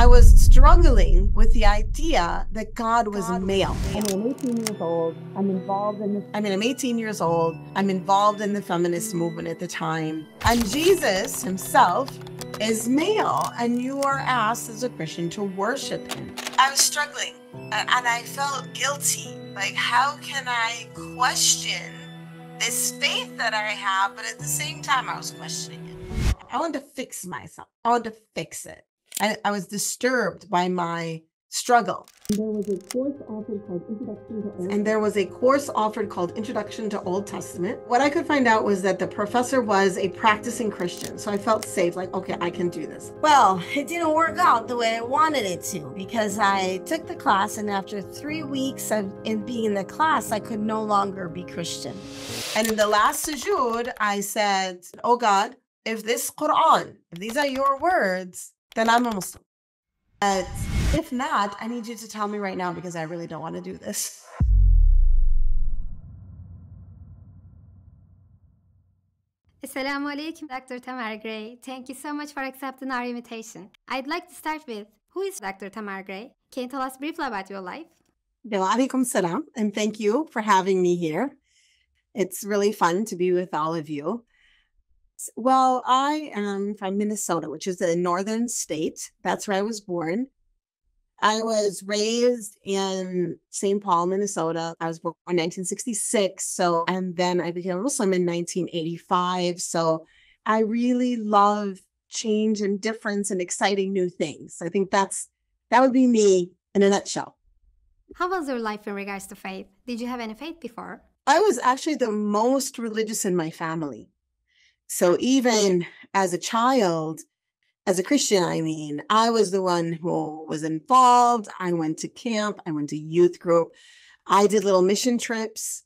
I was struggling with the idea that God was male. I'm 18 years old. I'm 18 years old. I'm involved in the feminist movement at the time. And Jesus himself is male, and you are asked as a Christian to worship him. I was struggling, and I felt guilty. Like, how can I question this faith that I have, but at the same time, I was questioning it. I wanted to fix myself. I wanted to fix it. I was disturbed by my struggle. There was a course offered called Introduction to Old Testament. What I could find out was that the professor was a practicing Christian. So I felt safe, like, okay, I can do this. Well, it didn't work out the way I wanted it to, because I took the class, and after 3 weeks of being in the class, I could no longer be Christian. And in the last sujood, I said, oh God, if this Quran, if these are your words, then I'm a Muslim. But if not, I need you to tell me right now, because I really don't want to do this. Assalamu alaikum, Dr. Tamara Gray. Thank you so much for accepting our invitation. I'd like to start with, who is Dr. Tamara Gray? Can you tell us briefly about your life? Wa alaikum salam, and thank you for having me here. It's really fun to be with all of you. Well, I am from Minnesota, which is a northern state. That's where I was born. I was raised in St. Paul, Minnesota. I was born in 1966. And then I became a Muslim in 1985. So I really love change and difference and exciting new things. I think that would be me in a nutshell. How was your life in regards to faith? Did you have any faith before? I was actually the most religious in my family. So even as a child, as a Christian, I was the one who was involved. I went to camp. I went to youth group. I did little mission trips.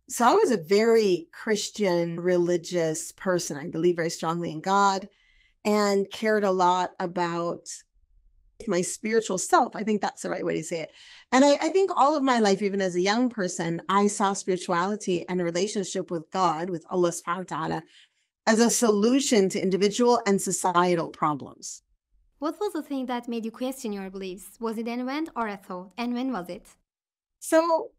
So I was a very Christian, religious person. I believe very strongly in God and cared a lot about my spiritual self. I think that's the right way to say it. And I think all of my life, even as a young person, I saw spirituality and a relationship with God, with Allah subhanahu wa ta'ala, as a solution to individual and societal problems. What was the thing that made you question your beliefs? Was it an event or a thought? And when was it? So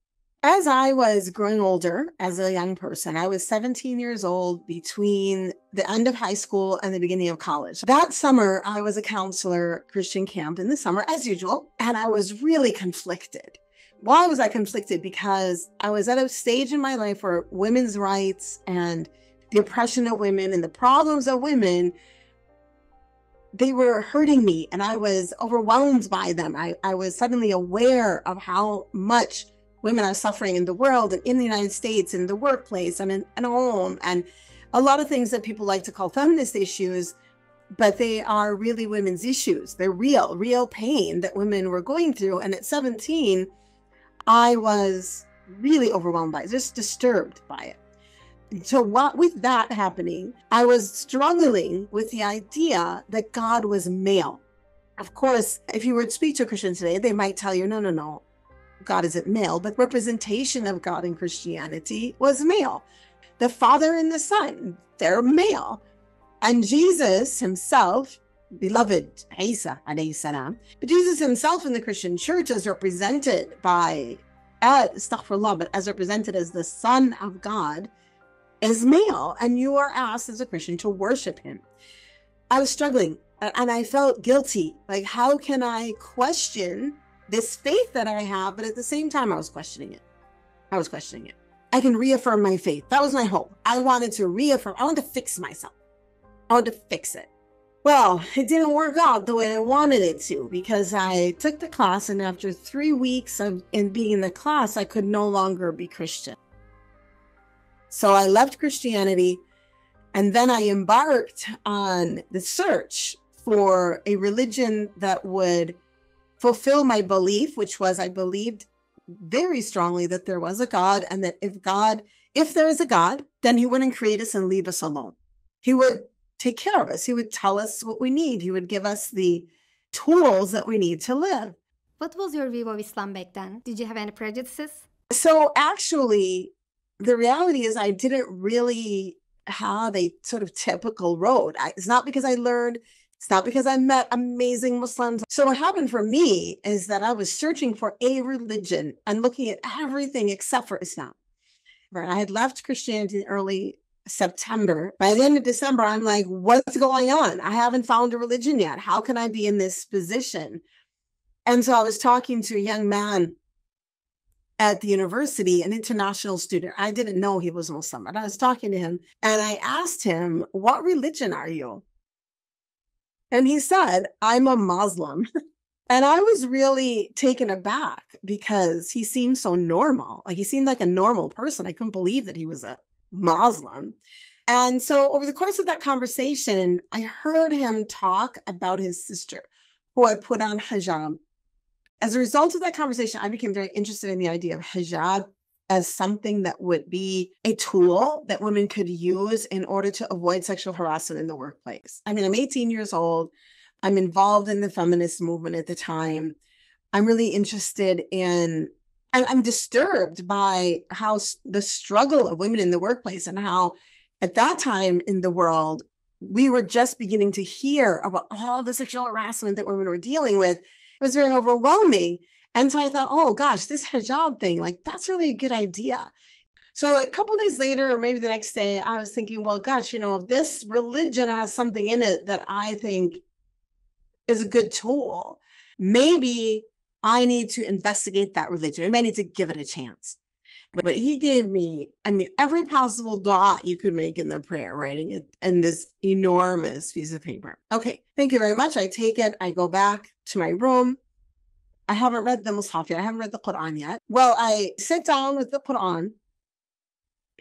as I was growing older as a young person, I was 17 years old between the end of high school and the beginning of college. That summer, I was a counselor, Christian camp in the summer, as usual, and I was really conflicted. Why was I conflicted? Because I was at a stage in my life where women's rights and the oppression of women and the problems of women, they were hurting me, and I was overwhelmed by them. I was suddenly aware of how much women are suffering in the world and in the United States, in the workplace, and in home, and a lot of things that people like to call feminist issues, but they are really women's issues. They're real pain that women were going through. And at 17, I was really overwhelmed by it, just disturbed by it. So with that happening, I was struggling with the idea that God was male. Of course, if you were to speak to a Christian today, they might tell you, no, God isn't male, but representation of God in Christianity was male. The Father and the Son, they're male. And Jesus himself, beloved Isa alayhi salam, but Jesus himself in the Christian church is represented by, but as represented as the Son of God, is male, and you are asked as a Christian to worship him. I was struggling, and I felt guilty. Like, how can I question this faith that I have? But at the same time, I was questioning it. I can reaffirm my faith. That was my hope. I wanted to reaffirm. I wanted to fix myself. I wanted to fix it. Well, it didn't work out the way I wanted it to, because I took the class, and after 3 weeks of being in the class, I could no longer be Christian. So I left Christianity, and then I embarked on the search for a religion that would fulfill my belief, which was I believed very strongly that there was a God, and that if there is a God, then he wouldn't create us and leave us alone. He would take care of us. He would tell us what we need. He would give us the tools that we need to live. What was your view of Islam back then? Did you have any prejudices? So actually, the reality is I didn't really have a sort of typical road. It's not because I learned It's not because I met amazing Muslims. So what happened for me is that I was searching for a religion and looking at everything except for Islam. I had left Christianity in early September. By the end of December, I'm like, what's going on? I haven't found a religion yet. How can I be in this position? And so I was talking to a young man at the university, an international student. I didn't know he was Muslim, but I was talking to him and I asked him, what religion are you? And he said, I'm a Muslim. And I was really taken aback because he seemed so normal. Like he seemed like a normal person. I couldn't believe that he was a Muslim. And so over the course of that conversation, I heard him talk about his sister who had put on hijab. As a result of that conversation, I became very interested in the idea of hijab as something that would be a tool that women could use in order to avoid sexual harassment in the workplace. I mean, I'm 18 years old. I'm involved in the feminist movement at the time. I'm really interested in, I'm disturbed by how the struggle of women in the workplace and how at that time in the world, we were just beginning to hear about all the sexual harassment that women were dealing with. It was very overwhelming. And so I thought, oh gosh, this hijab thing, like that's really a good idea. So a couple of days later, or maybe the next day, I was thinking, well, gosh, you know, this religion has something in it that I think is a good tool. Maybe I need to investigate that religion. I may need to give it a chance. But he gave me, I mean, every possible dot you could make in the prayer, writing it in this enormous piece of paper. Okay, thank you very much. I take it. I go back to my room. I haven't read the Mus'haf yet. I haven't read the Quran yet. Well, I sit down with the Quran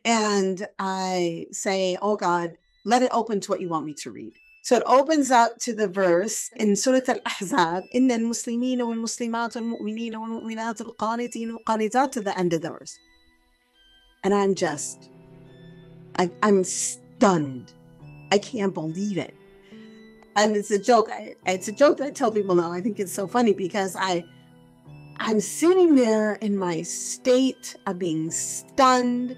and I say, oh God, let it open to what you want me to read. So it opens up to the verse in Surah Al-Ahzab, إِنَّ الْمُسْلِمِينَ وَالْمُسْلِمَاتِ وَالْمُؤْمِنِينَ وَالْمُؤْمِنَاتِ الْقَانِتِينَ وَالْقَانِتَاتِ to the end of the verse. And I'm just, I'm stunned. I can't believe it. And it's a joke. It's a joke that I tell people now. I think it's so funny because I'm sitting there in my state of being stunned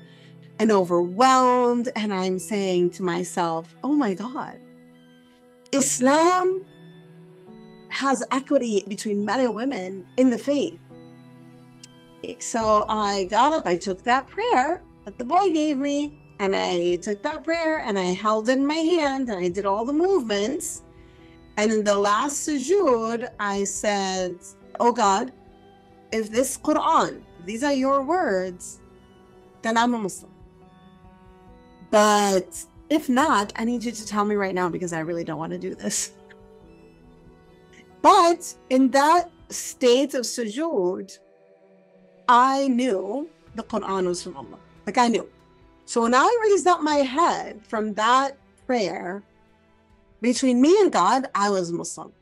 and overwhelmed. And I'm saying to myself, oh my God, Islam has equity between men and women in the faith. So I got up, I took that prayer that the boy gave me, and I took that prayer and I held it in my hand and I did all the movements. And in the last sujood, I said, oh God, if this Quran, these are your words, then I'm a Muslim. But if not, I need you to tell me right now because I really don't want to do this. But in that state of sujood, I knew the Quran was from Allah. Like I knew. So when I raised up my head from that prayer, between me and God, I was Muslim.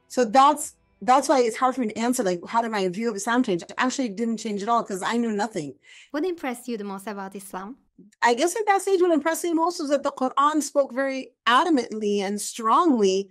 So that's why it's hard for me to answer, like, how did my view of Islam change? Actually, it didn't change at all because I knew nothing. What impressed you the most about Islam? I guess at that stage, what impressed me most was that the Quran spoke very adamantly and strongly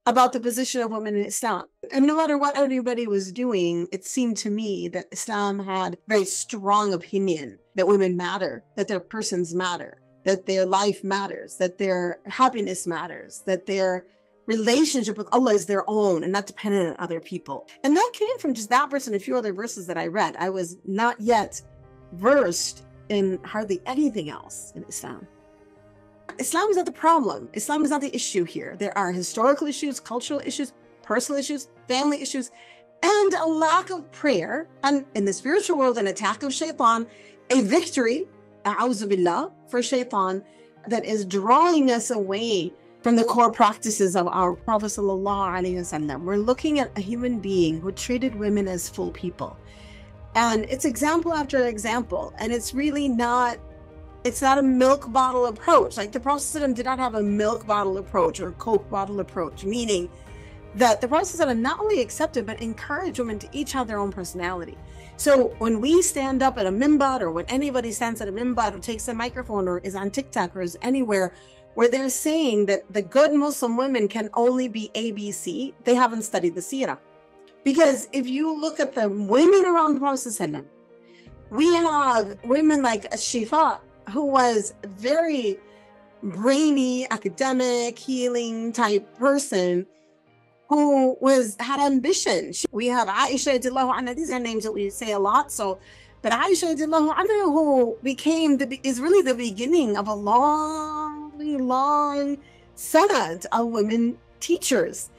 about the position of women in Islam. And no matter what anybody was doing, it seemed to me that Islam had very strong opinion that women matter, that their persons matter, that their life matters, that their happiness matters, that their relationship with Allah is their own and not dependent on other people. And that came from just that verse and a few other verses that I read. I was not yet versed in hardly anything else in Islam. Islam is not the problem. Islam is not the issue here. There are historical issues, cultural issues, personal issues, family issues, and a lack of prayer. And in the spiritual world, an attack of shaitan, a victory, a'udhu billah, for shaitan that is drawing us away from the core practices of our Prophet sallallahu alaihi wasallam. We're looking at a human being who treated women as full people. And it's example after example. And it's really not, it's not a milk bottle approach. Like the Prophet ﷺ did not have a milk bottle approach or Coke bottle approach, meaning that the Prophet ﷺ not only accepted, but encouraged women to each have their own personality. So when we stand up at a minbar, or when anybody stands at a minbar or takes a microphone or is on TikTok or is anywhere where they're saying that the good Muslim women can only be ABC, they haven't studied the seerah. Because if you look at the women around the Prophet ﷺ, we have women like Shifa, who was very brainy, academic, healing type person who had ambition. We have Aisha radiallahu anha. These are names that we say a lot. But Aisha radiallahu anha, who is really the beginning of a long, long sanad of women teachers.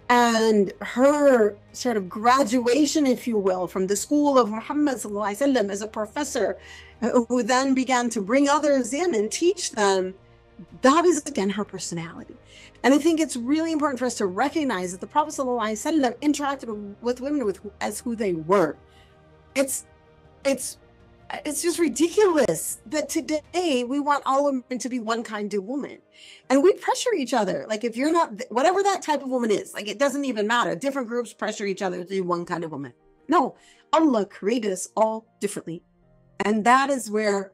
And her sort of graduation, if you will, from the school of Muhammad sallallahu alaihi wasallam as a professor, who then began to bring others in and teach them, that is again her personality. And I think it's really important for us to recognize that the Prophet sallallahu alaihi wasallam interacted with women as who they were. It's just ridiculous that today we want all women to be one kind of woman. And we pressure each other. Like if you're not, whatever that type of woman is, like it doesn't even matter. Different groups pressure each other to be one kind of woman. No, Allah created us all differently. And that is where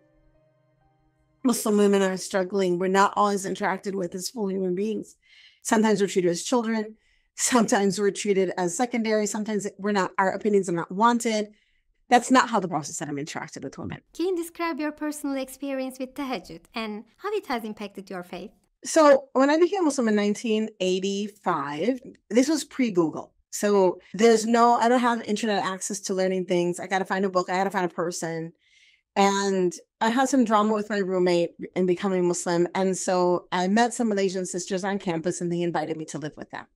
Muslim women are struggling. We're not always interacted with as full human beings. Sometimes we're treated as children. Sometimes we're treated as secondary. Sometimes our opinions are not wanted. That's not how the Prophet interacted with women. Can you describe your personal experience with tahajjud and how it has impacted your faith? So when I became Muslim in 1985, this was pre-Google. So I don't have internet access to learning things. I got to find a book. I got to find a person. And I had some drama with my roommate in becoming Muslim. And so I met some Malaysian sisters on campus and they invited me to live with them.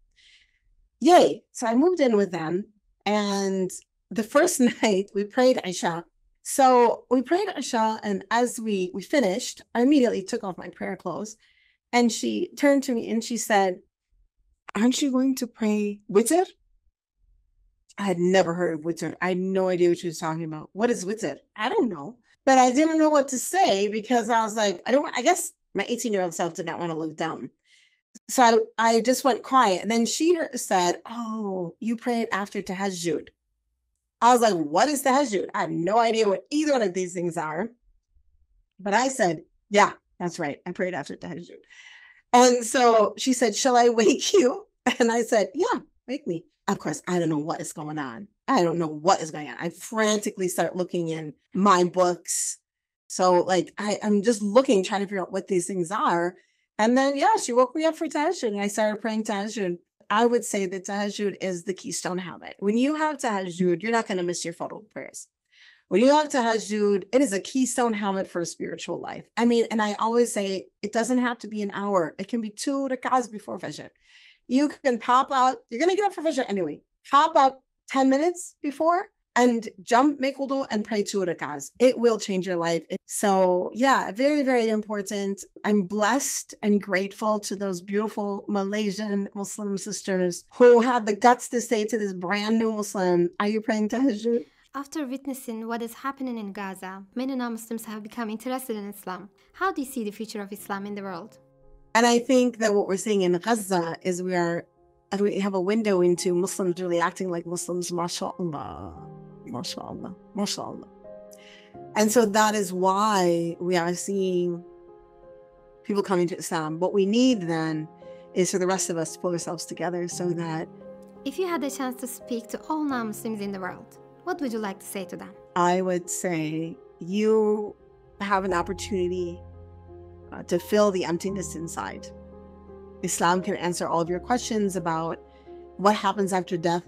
Yay. So I moved in with them. And the first night we prayed Isha. So we prayed Isha, and as we finished, I immediately took off my prayer clothes, and she turned to me and she said, "Aren't you going to pray witr?" I had never heard of witr. I had no idea what she was talking about. What is witr? I don't know. But I didn't know what to say because I was like, I guess my 18-year-old self did not want to look dumb. So I just went quiet. And then she said, "Oh, you prayed after tahajjud." I was like, "What is tahajjud?" I had no idea what either one of these things are. But I said, "Yeah, that's right. I prayed after tahajjud." And so she said, "Shall I wake you?" And I said, "Yeah, wake me." Of course, I don't know what is going on. I don't know what is going on. I frantically start looking in my books. So like, I'm just looking, trying to figure out what these things are. And then, yeah, she woke me up for tahajjud and I started praying tahajjud. I would say that tahajjud is the keystone habit. When you have tahajjud, you're not going to miss your photo prayers. When you have tahajjud, it is a keystone habit for a spiritual life. I mean, and I always say it doesn't have to be an hour. It can be 2 rak'ahs before Fajr. You can pop out. You're going to get up for Fajr anyway. Pop up 10 minutes before and jump, make wudu, and pray 2 rak'ahs. It will change your life. So yeah, very, very important. I'm blessed and grateful to those beautiful Malaysian Muslim sisters who had the guts to say to this brand new Muslim, "Are you praying tahajjud?" After witnessing what is happening in Gaza, many non-Muslims have become interested in Islam. How do you see the future of Islam in the world? And I think that what we're seeing in Gaza is we have a window into Muslims really acting like Muslims, mashallah, mashallah, mashallah. And so that is why we are seeing people coming to Islam. What we need then is for the rest of us to pull ourselves together so that... If you had the chance to speak to all non-Muslims in the world, what would you like to say to them? I would say you have an opportunity to fill the emptiness inside. Islam can answer all of your questions about what happens after death,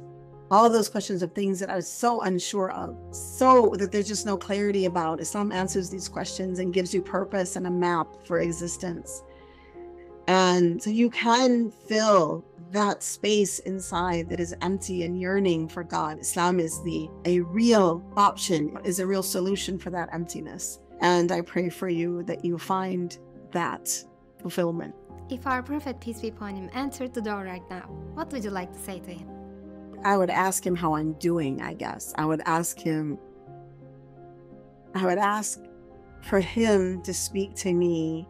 all of those questions of things that I was so unsure of, so that there's just no clarity about. Islam answers these questions and gives you purpose and a map for existence. And so you can fill that space inside that is empty and yearning for God. Islam is a real option, is a real solution for that emptiness. And I pray for you that you find that fulfillment. If our Prophet, peace be upon him, entered the door right now, what would you like to say to him? I would ask him how I'm doing, I guess. I would ask for him to speak to me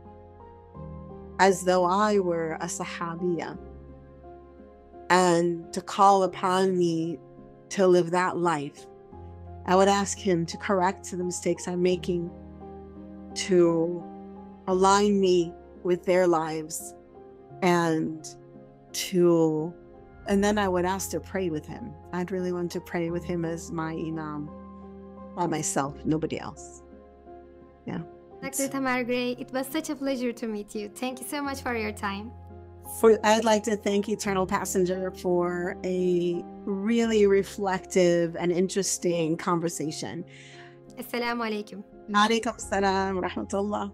as though I were a Sahabiya, and to call upon me to live that life. I would ask him to correct the mistakes I'm making, to align me with their lives, and then I would ask to pray with him. I'd really want to pray with him as my Imam, by myself, nobody else. Yeah. Dr. Tamara Gray, it was such a pleasure to meet you. Thank you so much for your time. I'd like to thank Eternal Passenger for a really reflective and interesting conversation. Esselamu Aleyküm. Alaikum salam wa rahmatullah.